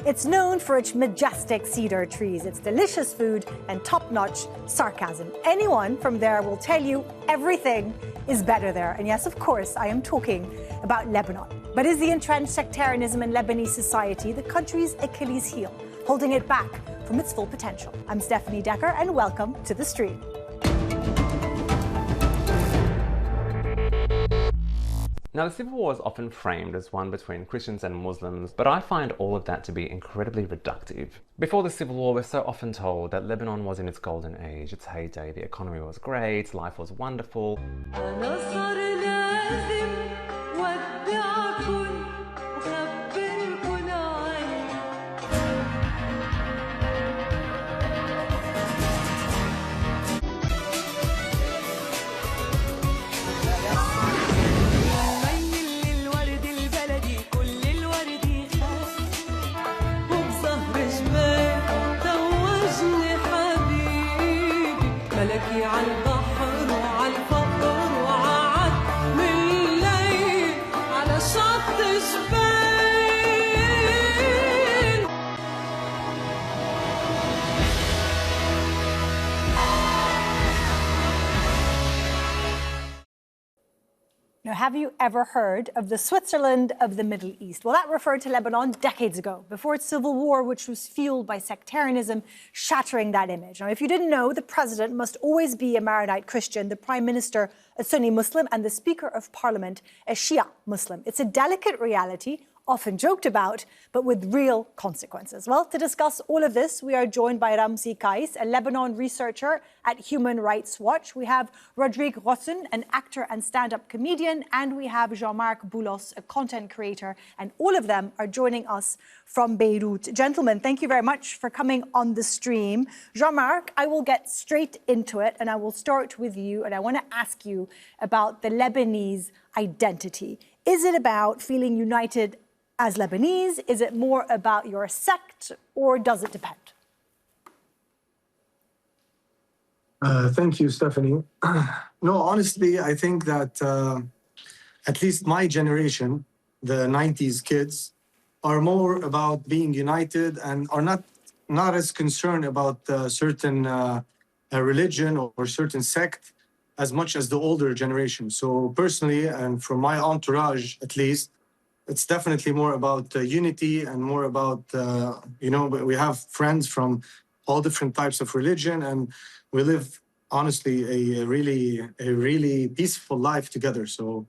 It's known for its majestic cedar trees, its delicious food, and top-notch sarcasm. Anyone from there will tell you everything is better there. And yes, of course, I am talking about Lebanon. But is the entrenched sectarianism in Lebanese society the country's Achilles heel, holding it back from its full potential? I'm Stefanie Dekker, and welcome to The Stream. Now, the civil war is often framed as one between Christians and Muslims, but I find all of that to be incredibly reductive. Before the civil war, we're so often told that Lebanon was in its golden age, its heyday, the economy was great, life was wonderful. Now, have you ever heard of the Switzerland of the Middle East? Well, that referred to Lebanon decades ago, before its civil war, which was fueled by sectarianism, shattering that image. Now, if you didn't know, the president must always be a Maronite Christian, the prime minister a Sunni Muslim, and the speaker of parliament a Shia Muslim. It's a delicate reality, often joked about, but with real consequences. Well, to discuss all of this, we are joined by Ramzi Kaiss, a Lebanon researcher at Human Rights Watch. We have Rodrigue Ghosn, an actor and stand-up comedian, and we have Marc Boulos, a content creator, and all of them are joining us from Beirut. Gentlemen, thank you very much for coming on the stream. Marc, I will get straight into it, and I will start with you, and I want to ask you about the Lebanese identity. Is it about feeling united as Lebanese? Is it more about your sect, or does it depend? Thank you, Stefanie. No, honestly, I think that at least my generation, the 90s kids, are more about being united and are not as concerned about certain religion or certain sect as much as the older generation. So personally, and from my entourage at least, it's definitely more about unity and more about, we have friends from all different types of religion, and we live, honestly, a really peaceful life together. So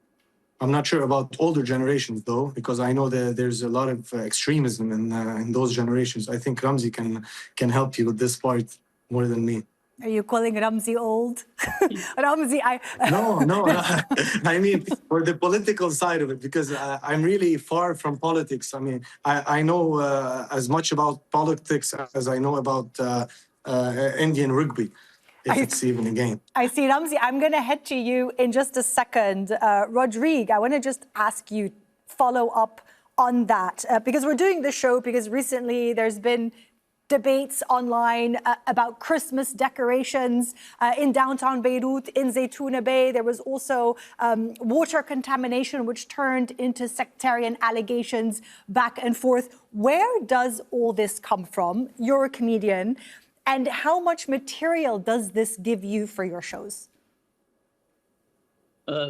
I'm not sure about older generations, though, because I know that there's a lot of extremism in those generations. I think Ramzi can help you with this part more than me. Are you calling Ramzi old? Ramzi, No. I mean, for the political side of it, because I'm really far from politics. I mean, I know as much about politics as I know about Indian rugby, if it's even a game. I see, Ramzi. I'm going to head to you in just a second. Rodrigue, I want to just ask you, follow up on that, because we're doing this show because recently there's been debates online about Christmas decorations in downtown Beirut, in Zaytuna Bay. There was also water contamination, which turned into sectarian allegations back and forth. Where does all this come from? You're a comedian. And how much material does this give you for your shows?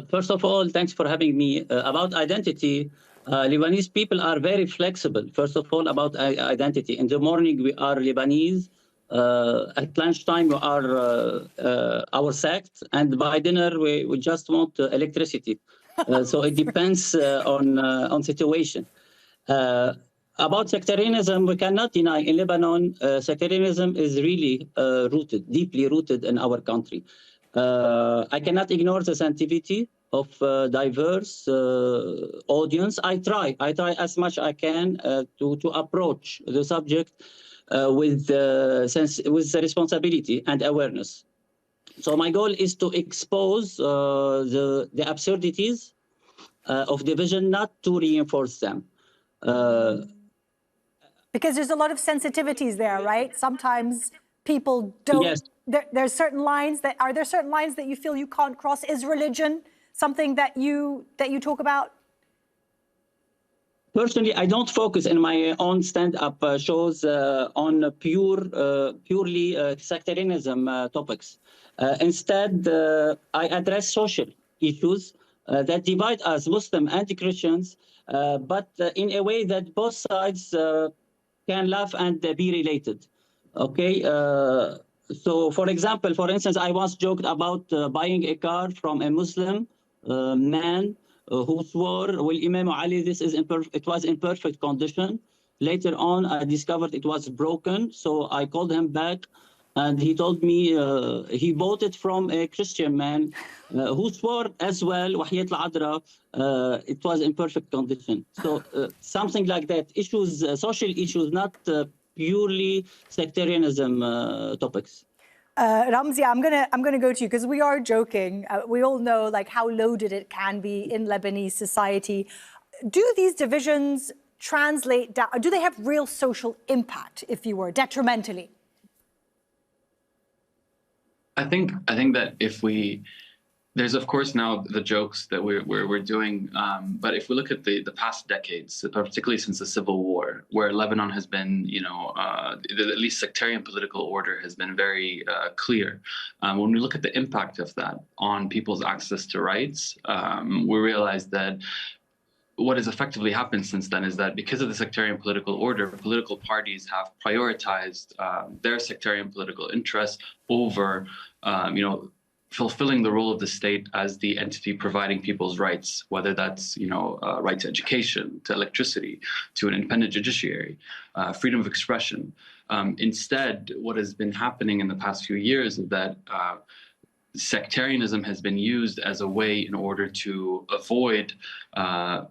First of all, thanks for having me. About identity, Lebanese people are very flexible. First of all, about identity. In the morning, we are Lebanese. At lunchtime, we are our sect. And by dinner, we just want electricity. So it depends on situation. About sectarianism, we cannot deny in Lebanon, sectarianism is really deeply rooted in our country. I cannot ignore the sensitivity of diverse audience. I try as much I can to approach the subject with the responsibility and awareness. So my goal is to expose the absurdities of division, not to reinforce them. Because there's a lot of sensitivities there, right? Sometimes people don't. Yes. There's certain lines that are there certain lines that you feel you can't cross. Is religion something that you talk about? Personally, I don't focus in my own stand-up shows on purely sectarianism topics. Instead, I address social issues that divide us, Muslim and Christians, but in a way that both sides can laugh and be related. Okay. So, for example, for instance, I once joked about buying a car from a Muslim man who swore, "Well, Imam Ali, this is it was in perfect condition." Later on, I discovered it was broken, so I called him back, and he told me he bought it from a Christian man who swore as well, "Wahiyat al-Adra, it was in perfect condition." So something like that, issues, social issues, not purely sectarianism topics. Ramzi, I'm gonna go to you because we are joking. We all know like how loaded it can be in Lebanese society. Do these divisions translate down? Do they have real social impact, if you were, detrimentally? I think that if we, there's of course now the jokes that we're doing, but if we look at the past decades, particularly since the Civil War, where Lebanon has been, at least sectarian political order has been very clear. When we look at the impact of that on people's access to rights, we realize that what has effectively happened since then is that because of the sectarian political order, political parties have prioritized their sectarian political interests over, fulfilling the role of the state as the entity providing people's rights, whether that's, right to education, to electricity, to an independent judiciary, freedom of expression. Instead, what has been happening in the past few years is that sectarianism has been used as a way in order to avoid,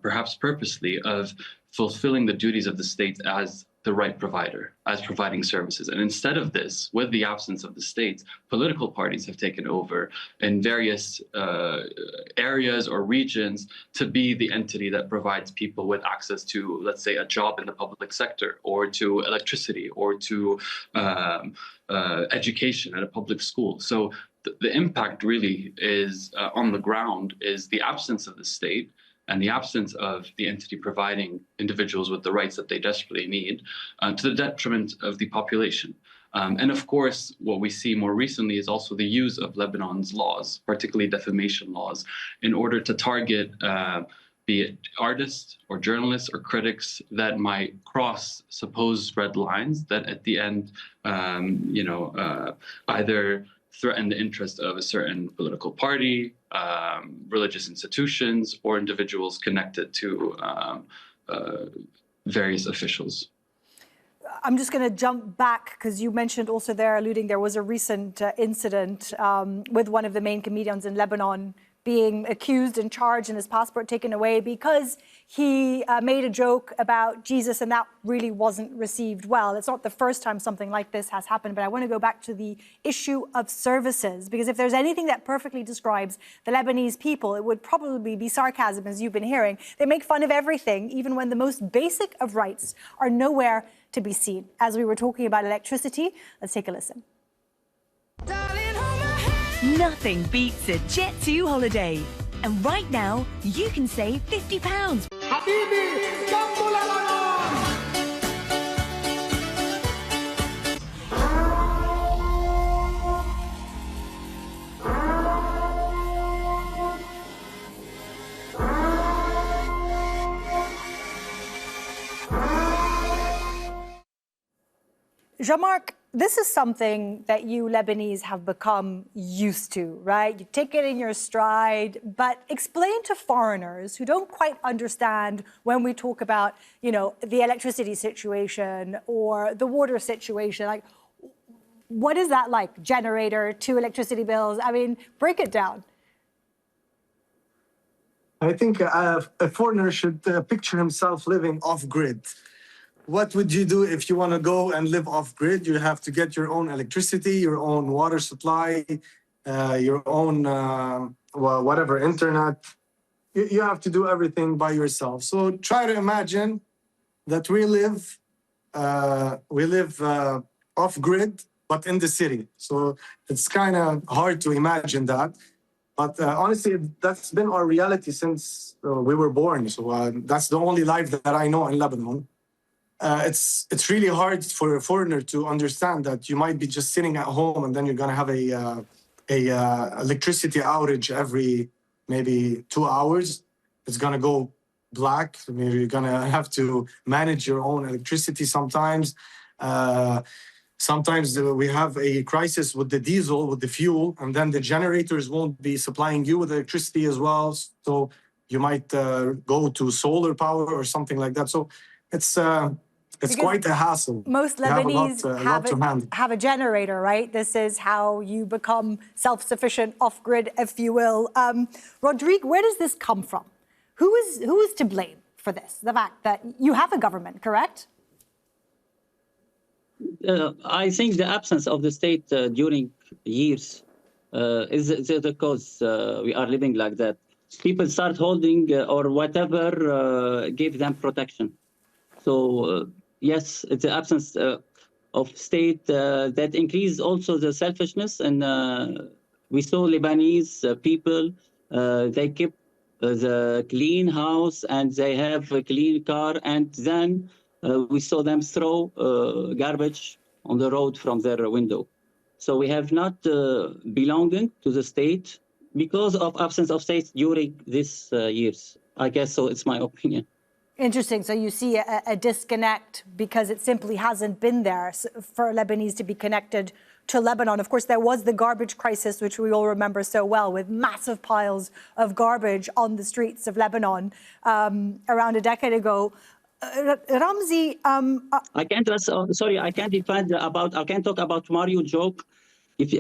perhaps purposely, of fulfilling the duties of the state as the right provider, as providing services. And instead of this, with the absence of the state, political parties have taken over in various areas or regions to be the entity that provides people with access to, let's say, a job in the public sector, or to electricity, or to education at a public school. So the impact really is on the ground is the absence of the state and the absence of the entity providing individuals with the rights that they desperately need, to the detriment of the population. And of course, what we see more recently is also the use of Lebanon's laws, particularly defamation laws, in order to target be it artists or journalists or critics that might cross supposed red lines that at the end, either threaten the interest of a certain political party, religious institutions, or individuals connected to various officials. I'm just going to jump back because you mentioned also there, alluding there was a recent incident with one of the main comedians in Lebanon being accused and charged and his passport taken away because he made a joke about Jesus, and that really wasn't received well. It's not the first time something like this has happened, but I want to go back to the issue of services, because if there's anything that perfectly describes the Lebanese people, it would probably be sarcasm, as you've been hearing. They make fun of everything, even when the most basic of rights are nowhere to be seen. As we were talking about electricity, let's take a listen. Nothing beats a Jet2 holiday. And right now, you can save £50. Jean-Marc, this is something that you Lebanese have become used to, right? You take it in your stride, but explain to foreigners who don't quite understand when we talk about, the electricity situation or the water situation, like, what is that like? Generator, 2 electricity bills? I mean, break it down. I think a foreigner should picture himself living off-grid. What would you do if you want to go and live off-grid? You have to get your own electricity, your own water supply, your own whatever, internet. You have to do everything by yourself. So try to imagine that we live off-grid, but in the city. So it's kind of hard to imagine that. But honestly, that's been our reality since we were born. So that's the only life that I know in Lebanon. It's really hard for a foreigner to understand that you might be just sitting at home and then you're going to have a electricity outage every maybe 2 hours. It's going to go black. Maybe you're going to have to manage your own electricity sometimes. Sometimes we have a crisis with the diesel, with the fuel, and then the generators won't be supplying you with electricity as well. So you might go to solar power or something like that. So it's quite a hassle. Most Lebanese have a generator, right? This is how you become self-sufficient, off-grid, if you will. Rodrigue, where does this come from? Who is to blame for this? The fact that you have a government, correct? I think the absence of the state during years is the cause we are living like that. People start holding or whatever gave them protection. So yes, it's the absence of state that increased also the selfishness. And we saw Lebanese people, they keep the clean house and they have a clean car, and then we saw them throw garbage on the road from their window. So we have not belonging to the state because of absence of state during these years. I guess so. It's my opinion. Interesting. So you see a disconnect because it simply hasn't been there for Lebanese to be connected to Lebanon. Of course, there was the garbage crisis, which we all remember so well, with massive piles of garbage on the streets of Lebanon around a decade ago. Ramzi, I can't. Sorry, I can't defend about. I can't talk about Mario joke,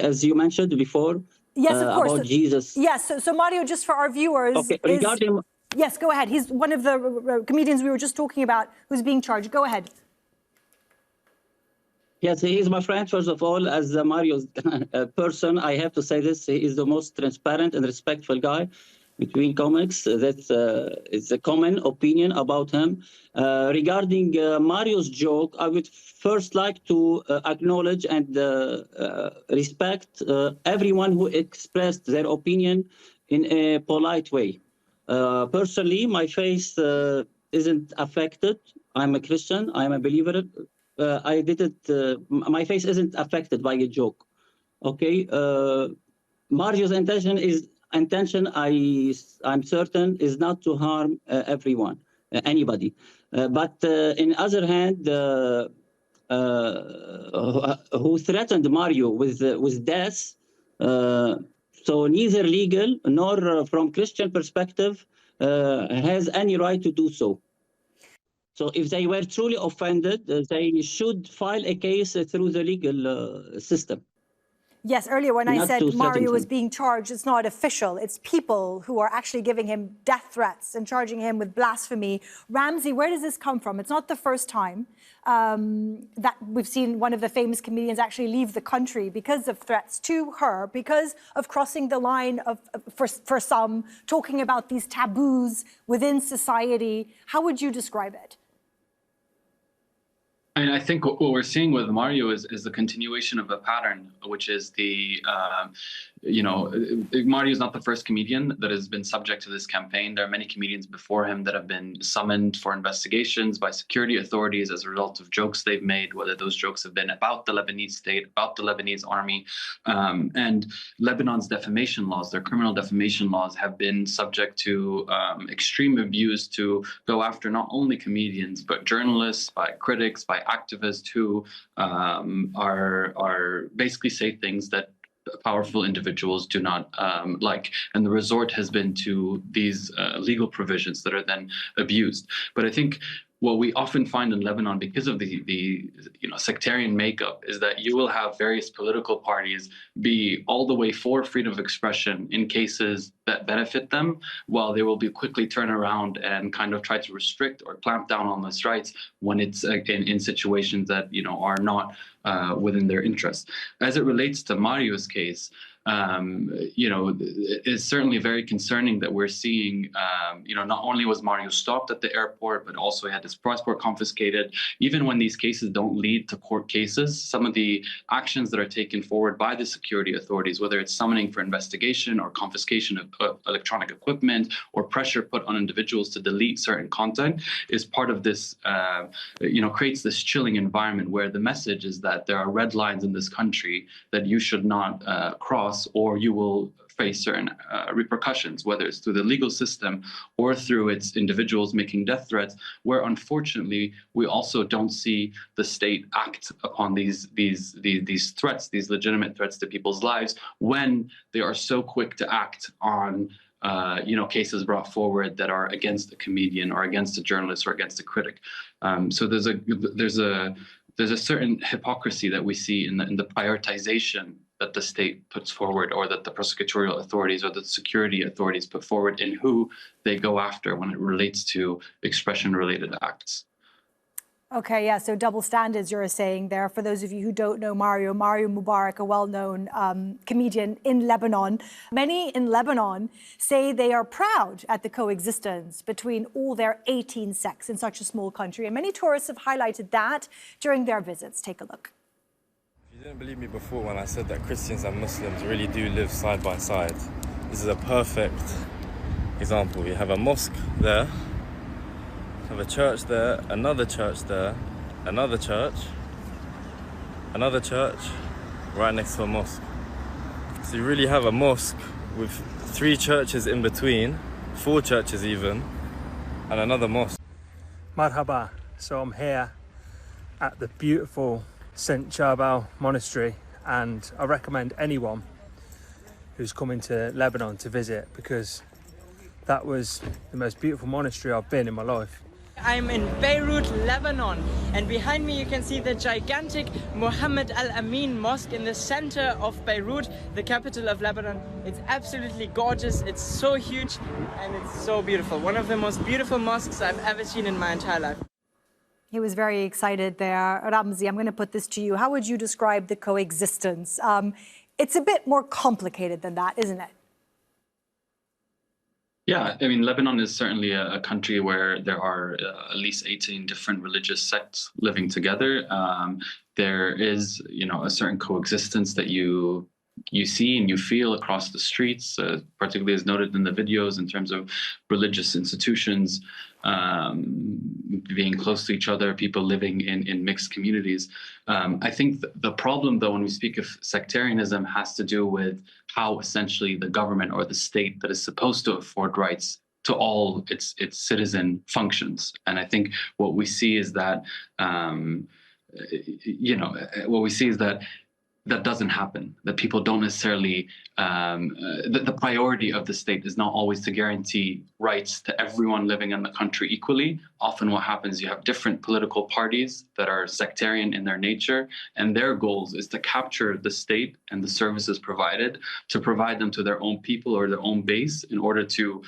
as you mentioned before. Yes, of course. About Jesus. Yes. So Mario, just for our viewers, okay. Regarding. Yes, go ahead. He's one of the comedians we were just talking about who's being charged. Go ahead. Yes, he is my friend, first of all. As Mario's person, I have to say this. He is the most transparent and respectful guy between comics. That's it's a common opinion about him. Regarding Mario's joke, I would first like to acknowledge and respect everyone who expressed their opinion in a polite way. Personally, my faith isn't affected. I'm a Christian. I'm a believer. I didn't. My faith isn't affected by a joke. Okay. Mario's intention, I'm certain, is not to harm everyone, anybody. But in other hand, who threatened Mario with death? So neither legal nor from Christian perspective has any right to do so. So if they were truly offended, they should file a case through the legal system. Yes, earlier when I said Mario was being charged, it's not official. It's people who are actually giving him death threats and charging him with blasphemy. Ramzi, where does this come from? It's not the first time that we've seen one of the famous comedians actually leave the country because of threats to her, because of crossing the line for some, talking about these taboos within society. How would you describe it? I mean, I think what we're seeing with Mario is the continuation of a pattern, which is Mario is not the first comedian that has been subject to this campaign. There are many comedians before him that have been summoned for investigations by security authorities as a result of jokes they've made, whether those jokes have been about the Lebanese state, about the Lebanese army, and Lebanon's defamation laws, their criminal defamation laws, have been subject to extreme abuse to go after not only comedians, but journalists, by critics, by activists who are basically say things that powerful individuals do not like. And the resort has been to these legal provisions that are then abused. But I think what we often find in Lebanon, because of the sectarian makeup, is that you will have various political parties be all the way for freedom of expression in cases that benefit them, while they will be quickly turn around and kind of try to restrict or clamp down on those rights when it's in situations that are not within their interests. As it relates to Mario's case, is certainly very concerning that we're seeing, not only was Mario stopped at the airport, but also he had his passport confiscated. Even when these cases don't lead to court cases, some of the actions that are taken forward by the security authorities, whether it's summoning for investigation or confiscation of electronic equipment or pressure put on individuals to delete certain content, is part of this, creates this chilling environment where the message is that there are red lines in this country that you should not cross, or you will face certain repercussions, whether it's through the legal system or through its individuals making death threats, where unfortunately we also don't see the state act upon these threats, these legitimate threats to people's lives, when they are so quick to act on cases brought forward that are against a comedian or against a journalist or against a critic. So there's a certain hypocrisy that we see in the prioritization that the state puts forward, or that the prosecutorial authorities or the security authorities put forward in who they go after when it relates to expression-related acts. Okay, yeah, so double standards you're saying there. For those of you who don't know Mario Mubarak, a well-known comedian in Lebanon. Many in Lebanon say they are proud at the coexistence between all their 18 sects in such a small country. And many tourists have highlighted that during their visits. Take a look. If you didn't believe me before when I said that Christians and Muslims really do live side by side, this is a perfect example. You have a mosque there, have a church there, another church there, another church, right next to a mosque. So you really have a mosque with 3 churches in between, 4 churches even, and another mosque. Marhaba. So I'm here at the beautiful St. Charbel Monastery, and I recommend anyone who's coming to Lebanon to visit, because that was the most beautiful monastery I've been in my life. I'm in Beirut, Lebanon, and behind me you can see the gigantic Mohammed Al-Amin Mosque in the center of Beirut, the capital of Lebanon. It's absolutely gorgeous, it's so huge, and it's so beautiful. One of the most beautiful mosques I've ever seen in my entire life. He was very excited there. Ramzi, I'm going to put this to you. How would you describe the coexistence? It's a bit more complicated than that, isn't it? Yeah, I mean, Lebanon is certainly a country where there are at least 18 different religious sects living together. There is, a certain coexistence that you see and you feel across the streets, particularly as noted in the videos, in terms of religious institutions being close to each other, people living in mixed communities. I think the problem, though, when we speak of sectarianism, has to do with how essentially the government or the state that is supposed to afford rights to all its citizen functions. And I think what we see is that, that doesn't happen, that people don't necessarily, the priority of the state is not always to guarantee rights to everyone living in the country equally. Often what happens, you have different political parties that are sectarian in their nature, and their goals is to capture the state and the services provided, to provide them to their own people or their own base in order to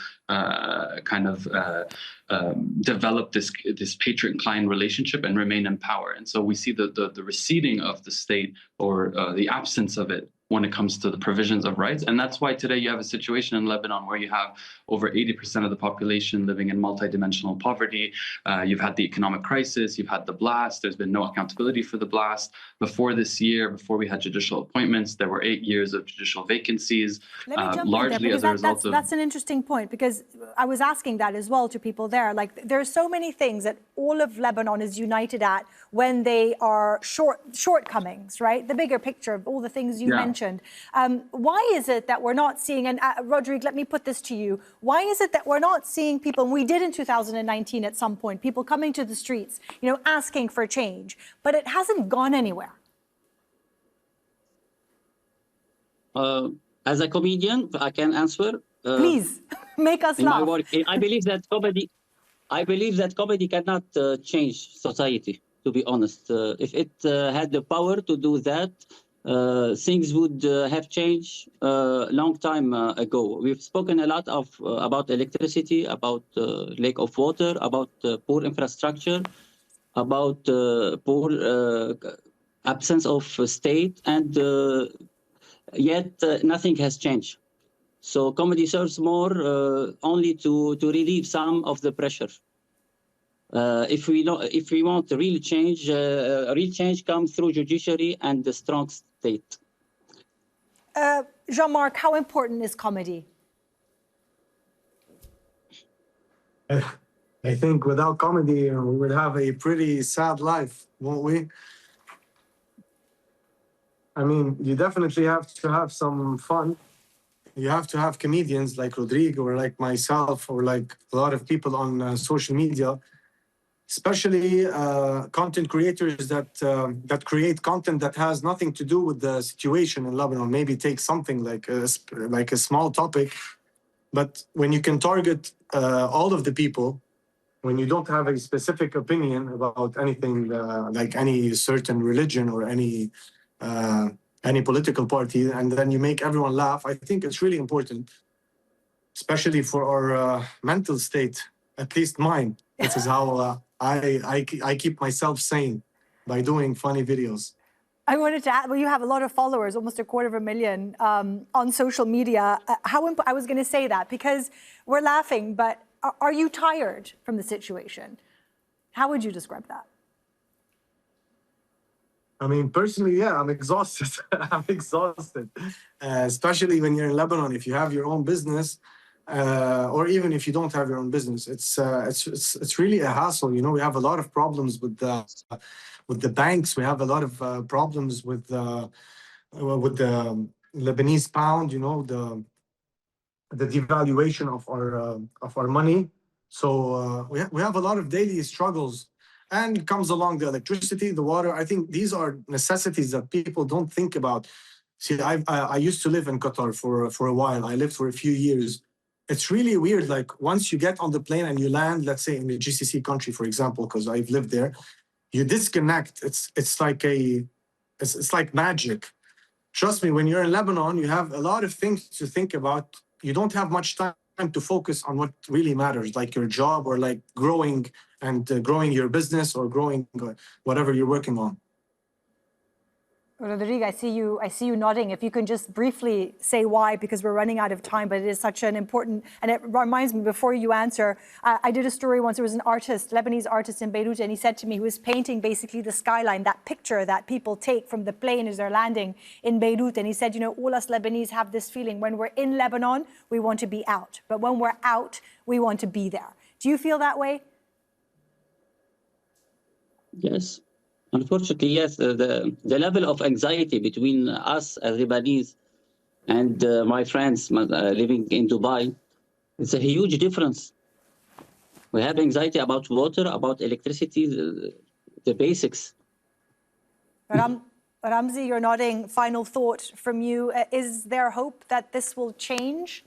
develop this patriot-client relationship and remain in power. And so we see the receding of the state, or the absence of it, when it comes to the provisions of rights. And that's why today you have a situation in Lebanon where you have over 80% of the population living in multidimensional poverty. You've had the economic crisis, you've had the blast, there's been no accountability for the blast. Before this year, before we had judicial appointments, there were 8 years of judicial vacancies, largely as a result of... That's an interesting point, because I was asking that as well to people there. Like, there are so many things that all of Lebanon is united at when they are shortcomings, right? The bigger picture of all the things you mentioned. Why is it that we're not seeing, and Rodrigue, let me put this to you, why is it that we're not seeing people, and we did in 2019 at some point, people coming to the streets, asking for change, but it hasn't gone anywhere? As a comedian, I can answer. Please, make us laugh. I believe that comedy cannot change society, to be honest. If it had the power to do that, things would have changed a long time ago. We've spoken a lot about electricity, about lack of water, about poor infrastructure, about poor absence of state, and yet nothing has changed. So comedy serves more only to relieve some of the pressure. If we want real change comes through judiciary and the strong state. Jean-Marc, how important is comedy? I think without comedy, we would have a pretty sad life, won't we? I mean, you definitely have to have some fun. You have to have comedians like Rodrigue or like myself or like a lot of people on social media, especially content creators that create content that has nothing to do with the situation in Lebanon. Maybe take something like a small topic, but when you can target all of the people, when you don't have a specific opinion about anything like any certain religion or any political party, and then you make everyone laugh, I think it's really important, especially for our mental state, at least mine. This is how I keep myself sane, by doing funny videos. I wanted to add, well, you have a lot of followers, almost 250,000 on social media. I was going to say that because we're laughing, but are you tired from the situation? How would you describe that? I mean, personally, yeah, I'm exhausted. I'm exhausted, especially when you're in Lebanon. If you have your own business, or even if you don't have your own business, it's really a hassle. You know, we have a lot of problems with the banks. We have a lot of problems with the Lebanese pound. You know, the devaluation of our money. So we have a lot of daily struggles. And comes along the electricity, the water. I think these are necessities that people don't think about. See, I used to live in Qatar for a while. I lived for a few years. It's really weird. Like once you get on the plane and you land, let's say in a GCC country, for example, because I've lived there, you disconnect. It's like magic. Trust me, when you're in Lebanon, you have a lot of things to think about. You don't have much time to focus on what really matters, like your job or like growing your business or growing whatever you're working on. Rodrigue, I see you nodding. If you can just briefly say why, because we're running out of time, but it is such an important, and it reminds me, before you answer, I did a story once. There was an artist, Lebanese artist in Beirut, and he said to me, he was painting basically the skyline, that picture that people take from the plane as they're landing in Beirut. And he said, you know, all us Lebanese have this feeling, when we're in Lebanon, we want to be out. But when we're out, we want to be there. Do you feel that way? Yes. Unfortunately, yes, the level of anxiety between us as Lebanese and my friends living in Dubai, it's a huge difference. We have anxiety about water, about electricity, the basics. Ramzi, you're nodding. Final thought from you. Is there hope that this will change?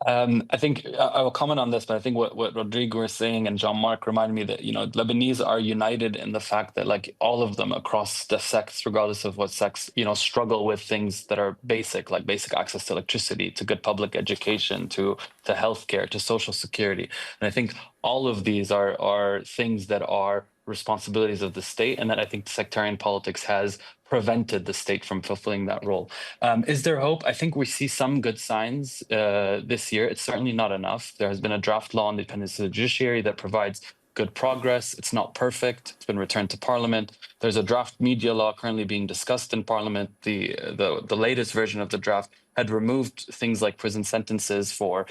I think I will comment on this, but I think what Rodrigue was saying and Jean-Marc reminded me that, you know, Lebanese are united in the fact that, like, all of them across the sects, regardless of what sects, you know, struggle with things that are basic, like basic access to electricity, to good public education, to healthcare, to social security. And I think all of these are things that are responsibilities of the state, and that I think sectarian politics has prevented the state from fulfilling that role. Is there hope? I think we see some good signs this year. It's certainly not enough. There has been a draft law on the independence of the judiciary that provides good progress. It's not perfect. It's been returned to Parliament. There's a draft media law currently being discussed in Parliament. The latest version of the draft had removed things like prison sentences for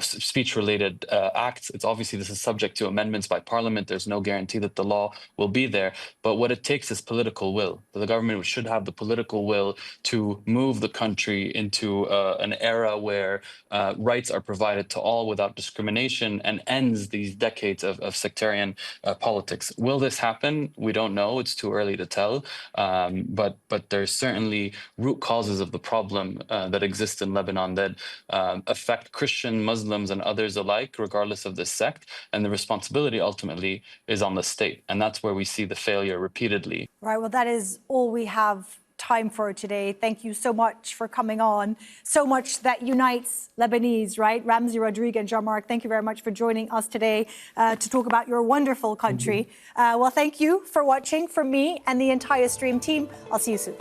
speech-related acts. It's obviously, this is subject to amendments by Parliament. There's no guarantee that the law will be there. But what it takes is political will. The government should have the political will to move the country into an era where rights are provided to all without discrimination and ends these decades of sectarian politics. Will this happen? We don't know. It's too early to tell. But there's certainly root causes of the problem that exist in Lebanon that affect Christian, Muslims, and others alike, regardless of the sect. And the responsibility ultimately is on the state. And that's where we see the failure repeatedly. Right. Well, that is all we have time for today. Thank you so much for coming on. So much that unites Lebanese, right? Ramzi, Rodrigue, and Marc, thank you very much for joining us today to talk about your wonderful country. Well, thank you for watching. From me and the entire Stream team, I'll see you soon.